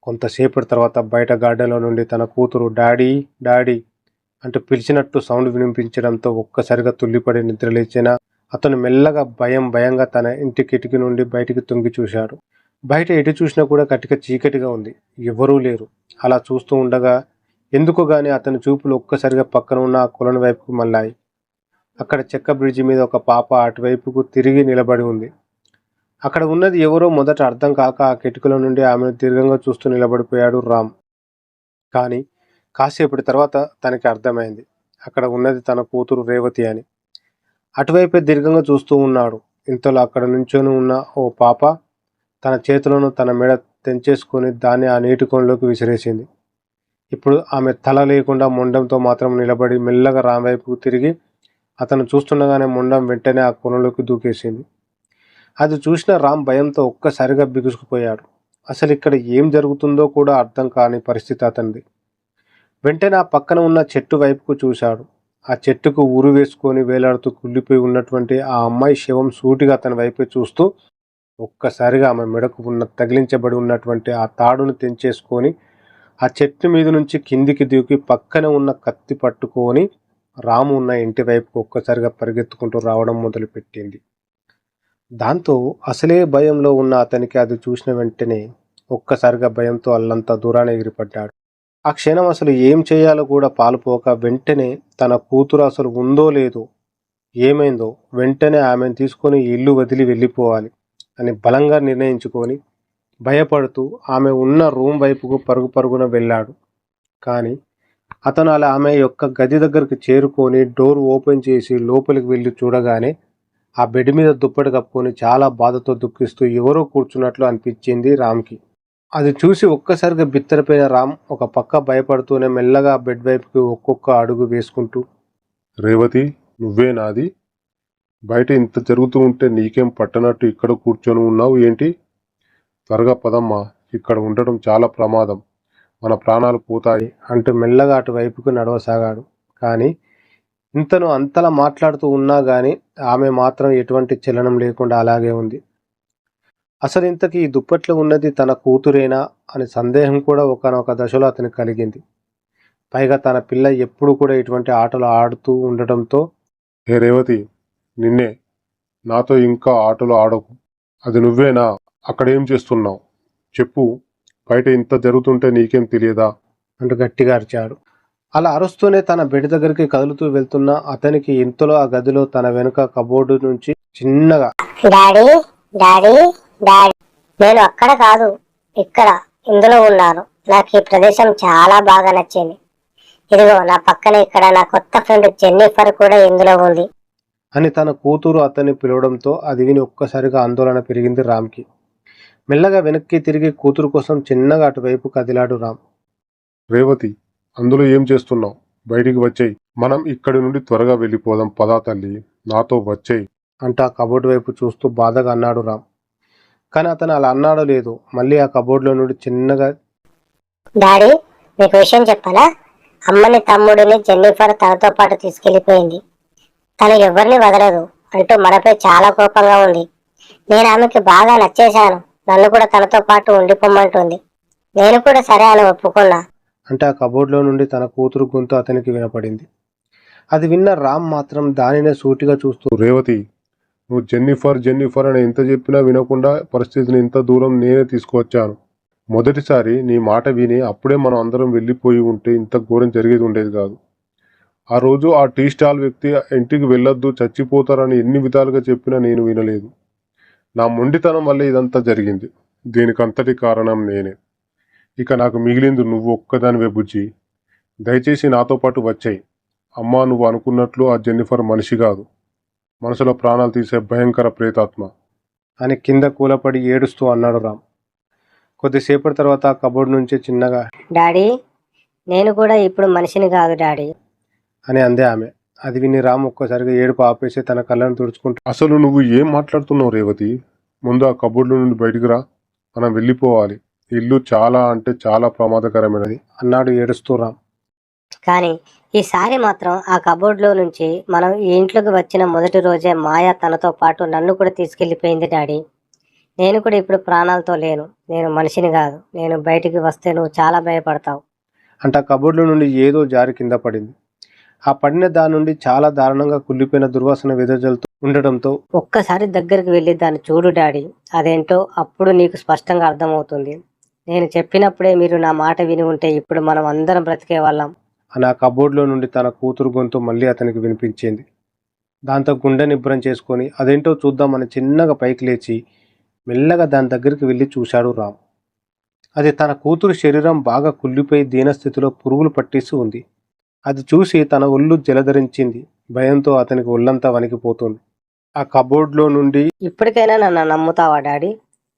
కొంతసేపటి తర్వాత బయట గార్డెన్లో నుండి తన కూతురు డాడీ డాడీ అంటూ పిలిచినట్టు సౌండ్ వినిపించడంతో ఒక్కసారిగా తుల్లిపడి నిద్రలేచిన అతను మెల్లగా భయంగా తన ఇంటి కిటికీ నుండి బయటికి తొంగి చూశాడు. బయట ఎటు చూసినా కూడా కటిక చీకటిగా ఉంది. ఎవరూ లేరు. అలా చూస్తూ ఉండగా ఎందుకు గాని అతని చూపులు ఒక్కసారిగా పక్కన ఉన్న ఆ కొలను వైపుకు మళ్ళాయి. అక్కడ చెక్క బ్రిడ్జి మీద ఒక పాప అటువైపుకు తిరిగి నిలబడి ఉంది. అక్కడ ఉన్నది ఎవరో మొదట అర్థం కాక ఆ కిటికీలో నుండి ఆమెను దీర్ఘంగా చూస్తూ నిలబడిపోయాడు రామ్. కానీ కాసేపటి తర్వాత తనకి అర్థమైంది అక్కడ ఉన్నది తన కూతురు రేవతి అని. అటువైపే దీర్ఘంగా చూస్తూ ఉన్నాడు. ఇంతలో అక్కడ నుంచొని ఉన్న ఓ పాప తన చేతిలోనూ తన మెడ తెంచేసుకొని దాన్ని ఆ నీటి కొనలోకి విసిరేసింది. ఇప్పుడు ఆమె తల లేకుండా మొండంతో మాత్రం నిలబడి మెల్లగా రామ్ వైపుకు తిరిగి అతను చూస్తుండగానే మొండం వెంటనే ఆ కొనలోకి దూకేసింది. అది చూసిన రామ్ భయంతో ఒక్కసారిగా బిగుసుకుపోయాడు. అసలు ఇక్కడ ఏం జరుగుతుందో కూడా అర్థం కాని పరిస్థితి అతనిది. వెంటనే ఆ పక్కన ఉన్న చెట్టు వైపుకు చూశాడు. ఆ చెట్టుకు ఉరి వేసుకొని వేలాడుతూ కుళ్ళిపోయి ఉన్నటువంటి ఆ అమ్మాయి శవం సూటిగా అతని వైపే చూస్తూ ఒక్కసారిగా ఆమె మెడకు ఉన్న తగిలించబడి ఉన్నటువంటి ఆ తాడును తెంచేసుకొని ఆ చెట్టు మీద నుంచి కిందికి దూకి పక్కన ఉన్న కత్తి పట్టుకొని రాము ఉన్న ఇంటి వైపుకు ఒక్కసారిగా పరిగెత్తుకుంటూ రావడం మొదలుపెట్టింది. దాంతో అసలే భయంలో ఉన్న అతనికి అది చూసిన వెంటనే ఒక్కసారిగా భయంతో అల్లంతా దూరాన ఎగిరిపడ్డాడు. ఆ క్షణం అసలు ఏం చేయాలో కూడా పాలుపోక వెంటనే తన కూతురు అసలు ఉందో లేదో, ఏమైందో వెంటనే ఆమెను తీసుకొని ఇల్లు వదిలి వెళ్ళిపోవాలి అని బలంగా నిర్ణయించుకొని భయపడుతూ ఆమె ఉన్న రూమ్ వైపుకు పరుగున వెళ్ళాడు. కానీ అతను అలా ఆమె యొక్క గది దగ్గరికి చేరుకొని డోర్ ఓపెన్ చేసి లోపలికి వెళ్ళి చూడగానే ఆ బెడ్ మీద దుప్పటి కప్పుకొని చాలా బాధతో దుఃఖిస్తూ ఎవరో కూర్చున్నట్లు అనిపించింది రామ్కి. అది చూసి ఒక్కసారిగా బిత్తరపోయిన రామ్ ఒక పక్క భయపడుతూనే మెల్లగా బెడ్ వైపుకి ఒక్కొక్క అడుగు వేసుకుంటూ, రేవతి, నువ్వే నాది? బయట ఇంత జరుగుతూ ఉంటే నీకేం పట్టనట్టు ఇక్కడ కూర్చొని ఉన్నావు ఏంటి? త్వరగా పదమ్మా, ఇక్కడ ఉండటం చాలా ప్రమాదం, మన ప్రాణాలు పోతాయి అంటూ మెల్లగా అటువైపుకు నడవసాగాడు. కానీ ఇంతను అంతలా మాట్లాడుతూ ఉన్నా గాని ఆమె మాత్రం ఎటువంటి చలనం లేకుండా అలాగే ఉంది. అసలు ఇంతకీ ఈ దుప్పట్లో ఉన్నది తన కూతురేనా అనే సందేహం కూడా ఒకానొక దశలో అతనికి కలిగింది. పైగా తన పిల్ల ఎప్పుడు కూడా ఇటువంటి ఆటలు ఆడుతూ ఉండటంతో హే రేవతి, నిన్నే. నాతో ఇంకా ఆటలు ఆడకు. అది నువ్వేనా? అక్కడేం చేస్తున్నావు? చెప్పు. బయట ఇంత జరుగుతుంటే నీకేం తెలియదా? అంటూ గట్టిగా అరిచాడు. అలా అరుస్తూనే తన బెడ్ దగ్గరికి కదులుతూ వెళ్తున్న అతనికి ఇంతలో ఆ గదిలో తన వెనుక కబోర్డు నుంచి చిన్నగా డాడీ డాడీ డాడీ, నేను అక్కడ కాదు, ఇక్కడ ఇందులో ఉన్నాను. నాకు ఈ ప్రదేశం చాలా బాగా నచ్చింది. ఇదిగో నా పక్కన ఇక్కడ నా కొత్త ఫ్రెండ్ జెన్నిఫర్ కూడా ఇందులో ఉంది అని తన కూతురు అతన్ని పిలవడంతో అది విని ఒక్కసారిగా ఆందోళన పెరిగింది రామ్కి. మెల్లగా వెనక్కి తిరిగి కూతురు కోసం చిన్నగా అటువైపు కదిలాడు రామ్. రేవతి, అందులో ఏం చేస్తున్నావు? బయటికి వచ్చేయి. మనం ఇక్కడి నుండి త్వరగా వెళ్ళిపోదాం. పదా తల్లి, నాతో వచ్చేయి అంటూ ఆ కబోర్డు వైపు చూస్తూ బాధగా అన్నాడు రామ్. కానీ అతను అలా అన్నాడో లేదు, మళ్ళీ ఆ కబోర్డులో నుండి చిన్నగా డాడీ, మీకు విషయం చెప్పాలా? అమ్మని తమ్ముడిని జెన్నిఫర్ తనతో పాటు తీసుకెళ్లిపోయింది. తను ఎవరిని వదలదు అంటూ మనపై చాలా కోపంగా ఉంది. నేను ఆమెకి బాగా నచ్చేశాను. నన్ను కూడా తనతో పాటు ఉండిపోమ్మంటుంది. నేను కూడా సరే అని ఒప్పుకున్నా. అంటే ఆ కబోర్డులో నుండి తన కూతురు గొంతు అతనికి వినపడింది. అది విన్న రామ్ మాత్రం దానినే సూటిగా చూస్తూ రేవతి, నువ్వు జెన్నిఫర్ జెన్నిఫర్ అని ఎంత చెప్పినా వినకుండా పరిస్థితిని ఇంత దూరం నేనే తీసుకువచ్చాను. మొదటిసారి నీ మాట విని అప్పుడే మనం అందరం వెళ్ళిపోయి ఉంటే ఇంత ఘోరం జరిగేది ఉండేది కాదు. ఆ రోజు ఆ టీ స్టాల్ వ్యక్తి ఇంటికి వెళ్ళొద్దు, చచ్చిపోతారని ఎన్ని విధాలుగా చెప్పినా నేను వినలేదు. నా మొండితనం వల్ల ఇదంతా జరిగింది. దీనికంతటి కారణం నేనే. ఇక నాకు మిగిలింది నువ్వు ఒక్కదానివే బుజ్జి. దయచేసి నాతో పాటు వచ్చాయి. అమ్మా, నువ్వు అనుకున్నట్లు ఆ జెన్నిఫర్ మనిషి కాదు, మనసులో ప్రాణాలు తీసే భయంకర ప్రేతాత్మ అని కింద కూలపడి ఏడుస్తూ అన్నాడు రామ్. కొద్దిసేపటి తర్వాత ఆ కబోర్డు నుంచి చిన్నగా డాడీ, నేను కూడా ఇప్పుడు మనిషిని కాదు డాడీ అని అందే ఆమె. అది విని రామ్ ఒక్కసారిగా ఏడుపు ఆపేసి తన కళ్ళను తుడుచుకుంటూ అసలు నువ్వు ఏం మాట్లాడుతున్నావు రేవతి? ముందు ఆ కబోర్డులో నుండి బయటికి రా. మనం వెళ్ళిపోవాలి. ఇల్లు చాలా అంటే చాలా ప్రమాదకరమైనది అన్నాడు ఏడుస్తూ రామ్. కానీ ఈసారి మాత్రం ఆ కబోర్డ్లో నుంచి మనం ఈ ఇంట్లోకి వచ్చిన మొదటి రోజే మాయ తనతో పాటు నన్ను కూడా తీసుకెళ్లిపోయింది డాడీ. నేను కూడా ఇప్పుడు ప్రాణాలతో లేను. నేను మనిషిని కాదు. నేను బయటికి వస్తే నువ్వు చాలా భయపడతావు. అంటే ఆ కబోర్డులో నుండి ఏదో జారి కింద పడింది. ఆ పడిన దాని నుండి చాలా దారుణంగా కుళ్ళిపోయిన దుర్వాసన వెదజల్లుతూ ఉండటంతో ఒక్కసారి దగ్గరికి వెళ్ళి దాన్ని చూడు డాడీ. అదేంటో అప్పుడు నీకు స్పష్టంగా అర్థమవుతుంది. నేను చెప్పినప్పుడే మీరు నా మాట విని ఉంటే ఇప్పుడు మనం అందరం బ్రతికే వాళ్ళం అని ఆ కబోర్డులో నుండి తన కూతురు గొంతు మళ్ళీ అతనికి వినిపించింది. దాంతో గుండె నిబ్బరం చేసుకొని అదేంటో చూద్దామని చిన్నగా పైకి లేచి మెల్లగా దాని దగ్గరికి వెళ్ళి చూశాడు రామ్. అది తన కూతురు శరీరం బాగా కుళ్ళిపోయి దీనస్థితిలో పురుగులు పట్టేసి ఉంది. అది చూసి తన ఒళ్ళు జలధరించింది. భయంతో అతనికి ఒళ్ళంతా వణికిపోతుంది. ఆ కబోర్డ్లో నుండి ఇప్పటికైనా నన్ను నమ్ముతావా డాడీ?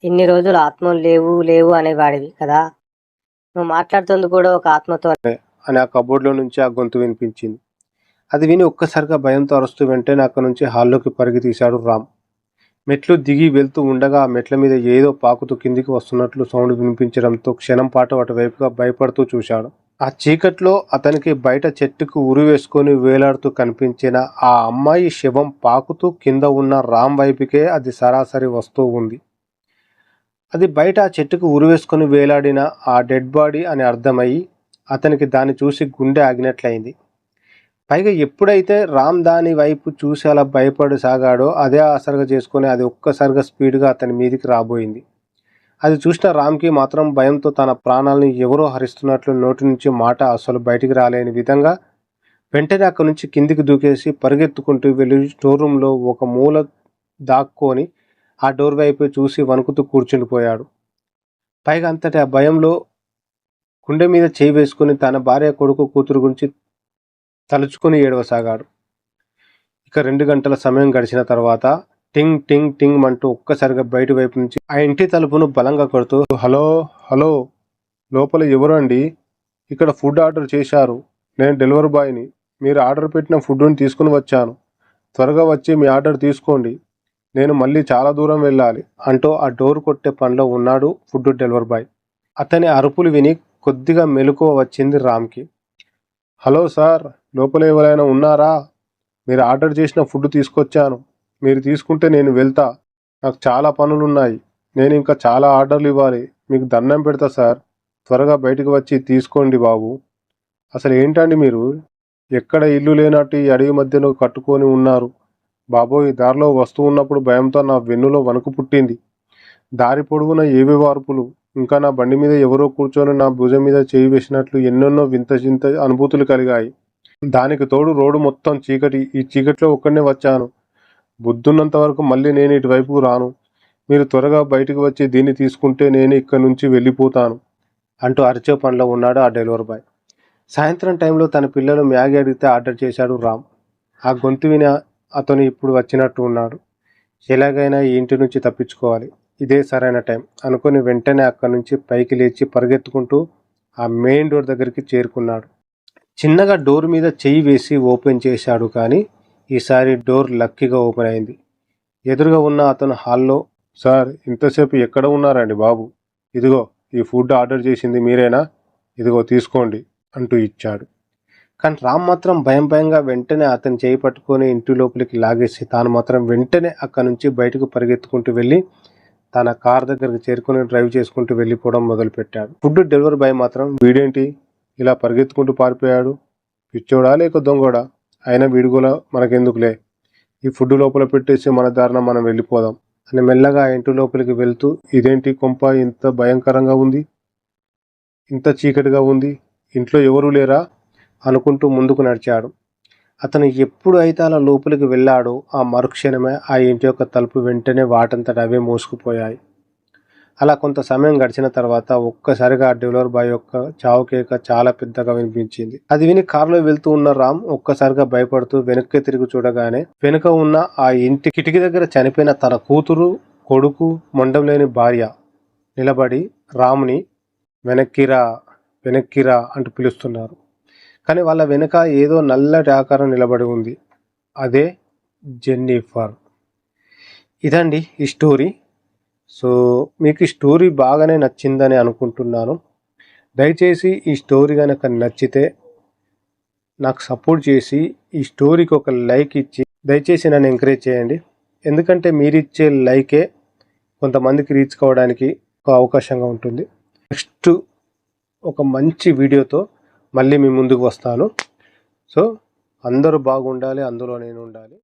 ఇన్ని రోజులు ఆత్మలు లేవు లేవు అనేవాడివి కదా. నువ్వు మాట్లాడుతుంది కూడా ఒక ఆత్మతో అని ఆ కబోర్డ్లో నుంచి ఆ గొంతు వినిపించింది. అది విని ఒక్కసారిగా భయంతో అరుస్తూ వెంటనే అక్కడి నుంచి హాల్లోకి పరుగు తీశాడు రామ్. మెట్లు దిగి వెళ్తూ ఉండగా ఆ మెట్ల మీద ఏదో పాకుతూ కిందికి వస్తున్నట్లు సౌండ్ వినిపించడంతో క్షణం పాటు అటువైపుగా భయపడుతూ చూశాడు. ఆ చీకట్లో అతనికి బయట చెట్టుకు ఉరి వేసుకొని వేలాడుతూ కనిపించిన ఆ అమ్మాయి శవం పాకుతూ కింద ఉన్న రామ్ వైపుకే అది సరాసరి వస్తూ ఉంది. అది బయట ఆ చెట్టుకు ఉరి వేసుకొని వేలాడిన ఆ డెడ్ బాడీ అని అర్థమయ్యి అతనికి దాన్ని చూసి గుండె ఆగినట్లయింది. పైగా ఎప్పుడైతే రామ్ దాని వైపు చూసి అలా భయపడి సాగాడో అదే ఆసరగా చేసుకొని అది ఒక్కసారిగా స్పీడ్గా అతని మీదికి రాబోయింది. అది చూసిన రామ్కి మాత్రం భయంతో తన ప్రాణాలను ఎవరో హరిస్తున్నట్లు నోటి నుంచి మాట అసలు బయటికి రాలేని విధంగా వెంటనే అక్కడి నుంచి కిందికి దూకేసి పరిగెత్తుకుంటూ వెళ్ళి స్టోర్ రూమ్లో ఒక మూల దాక్కొని ఆ డోర్ వైపు చూసి వణుకుతూ కూర్చుండిపోయాడు. పైగా అంతటి ఆ భయంలో గుండె మీద చేయి వేసుకుని తన భార్య, కొడుకు, కూతురు గురించి తలుచుకొని ఏడవసాగాడు. ఇక 2 గంటల సమయం గడిచిన తర్వాత టింగ్ టింగ్ టింగ్ అంటూ ఒక్కసారిగా బయట వైపు నుంచి ఆ ఇంటి తలుపును బలంగా కొడుతూ హలో హలో, లోపల ఎవరు అండి? ఇక్కడ ఫుడ్ ఆర్డర్ చేశారు. నేను డెలివరీ బాయ్ని. మీరు ఆర్డర్ పెట్టిన ఫుడ్ని తీసుకుని వచ్చాను. త్వరగా వచ్చి మీ ఆర్డర్ తీసుకోండి. నేను మళ్ళీ చాలా దూరం వెళ్ళాలి అంటూ ఆ డోర్ కొట్టే పనిలో ఉన్నాడు ఫుడ్ డెలివరీ బాయ్. అతని అరుపులు విని కొద్దిగా మెలకువ వచ్చింది రామ్కి. హలో సార్, లోపల ఎవరైనా ఉన్నారా మీరు ఆర్డర్ చేసిన ఫుడ్ తీసుకొచ్చాను. మీరు తీసుకుంటే నేను వెళ్తా. నాకు చాలా పనులున్నాయి. నేను ఇంకా చాలా ఆర్డర్లు ఇవ్వాలి. మీకు దండం పెడతా సార్. త్వరగా బయటకు వచ్చి తీసుకోండి బాబు. అసలు ఏంటండి మీరు? ఎక్కడ ఇల్లు లేనట్టు ఈ అడవి మధ్యలో కట్టుకొని ఉన్నారు. బాబోయ్, దారిలో వస్తూ ఉన్నప్పుడు భయంతో నా వెన్నులో వణుకు పుట్టింది. దారి పొడవునా ఏవేవో అరుపులు. ఇంకా నా బండి మీద ఎవరో కూర్చొని నా భుజం మీద చేయి వేసినట్లు ఎన్నెన్నో వింత వింత అనుభూతులు కలిగాయి. దానికి తోడు రోడ్డు మొత్తం చీకటి. ఈ చీకటిలో ఒక్కడనే వచ్చాను. బుద్ధున్నంత వరకు మళ్ళీ నేను ఇటువైపు రాను. మీరు త్వరగా బయటకు వచ్చి దీన్ని తీసుకుంటే నేను ఇక్కడి నుంచి వెళ్ళిపోతాను అంటూ అరిచే పనిలో ఉన్నాడు ఆ డెలివరీ బాయ్. సాయంత్రం టైంలో తన పిల్లలు మ్యాగీ అడిగితే ఆర్డర్ చేశాడు రామ్. ఆ గొంతు విని అతను ఇప్పుడు వచ్చినట్టు ఉన్నాడు. ఎలాగైనా ఈ ఇంటి నుంచి తప్పించుకోవాలి, ఇదే సరైన టైం అనుకుని వెంటనే అక్కడి నుంచి పైకి లేచి పరిగెత్తుకుంటూ ఆ మెయిన్ డోర్ దగ్గరికి చేరుకున్నాడు. చిన్నగా డోర్ మీద చెయ్యి వేసి ఓపెన్ చేశాడు, కానీ ఈసారి డోర్ లక్కీగా ఓపెన్ అయింది. ఎదురుగా ఉన్న అతను హాల్లో, సార్, ఇంతసేపు ఎక్కడ ఉన్నారండి బాబు? ఇదిగో ఈ ఫుడ్ ఆర్డర్ చేసింది మీరేనా? ఇదిగో తీసుకోండి అంటూ ఇచ్చాడు. కానీ రామ్ మాత్రం భయంగా వెంటనే అతని చేయి పట్టుకొని ఇంటి లోపలికి లాగేసి తాను మాత్రం వెంటనే అక్కడి నుంచి బయటకు పరిగెత్తుకుంటూ వెళ్ళి తన కార్ దగ్గరికి చేరుకుని డ్రైవ్ చేసుకుంటూ వెళ్ళిపోవడం మొదలుపెట్టాడు. ఫుడ్ డెలివరీ బాయ్ మాత్రం, వీడేంటి ఇలా పరిగెత్తుకుంటూ పారిపోయాడు? పిచ్చోడా లేక దొంగోడా? అయినా వీడుగోలా మనకెందుకులే. ఈ ఫుడ్ లోపల పెట్టేసి మన దారిన మనం వెళ్ళిపోదాం అని మెల్లగా ఆ ఇంటి లోపలికి వెళ్తూ, ఇదేంటి కొంప ఇంత భయంకరంగా ఉంది, ఇంత చీకటిగా ఉంది, ఇంట్లో ఎవరూ లేరా అనుకుంటూ ముందుకు నడిచాడు. అతను ఎప్పుడు అయితే అలా లోపలికి వెళ్ళాడో ఆ మరుక్షణమే ఆ ఇంటి యొక్క తలుపు వెంటనే వాటంతట అవే మూసుకుపోయాయి. అలా కొంత సమయం గడిచిన తర్వాత ఒక్కసారిగా ఆ డెలివరీ బాయ్ యొక్క చావు కేక చాలా పెద్దగా వినిపించింది. అది విని కారులో వెళ్తూ ఉన్న రామ్ ఒక్కసారిగా భయపడుతూ వెనక్కి తిరిగి చూడగానే వెనుక ఉన్న ఆ ఇంటి కిటికీ దగ్గర చనిపోయిన తన కూతురు, కొడుకు, మొండం లేని భార్య నిలబడి రామ్ని వెనక్కిరా వెనక్కిరా అంటూ పిలుస్తున్నారు. కానీ వాళ్ళ వెనుక ఏదో నల్లటి ఆకారం నిలబడి ఉంది. అదే జెన్నిఫర్. ఇదండి ఈ స్టోరీ. సో మీకు ఈ స్టోరీ బాగానే నచ్చిందని అనుకుంటున్నాను. దయచేసి ఈ స్టోరీ కనుక నచ్చితే నాకు సపోర్ట్ చేసి ఈ స్టోరీకి ఒక లైక్ ఇచ్చి దయచేసి నన్ను ఎంకరేజ్ చేయండి. ఎందుకంటే మీరిచ్చే లైకే కొంతమందికి రీచ్ కావడానికి ఒక అవకాశంగా ఉంటుంది. నెక్స్ట్ ఒక మంచి వీడియోతో మళ్ళీ మీ ముందుకు వస్తాను. సో అందరూ బాగుండాలి, అందులో నేను ఉండాలి.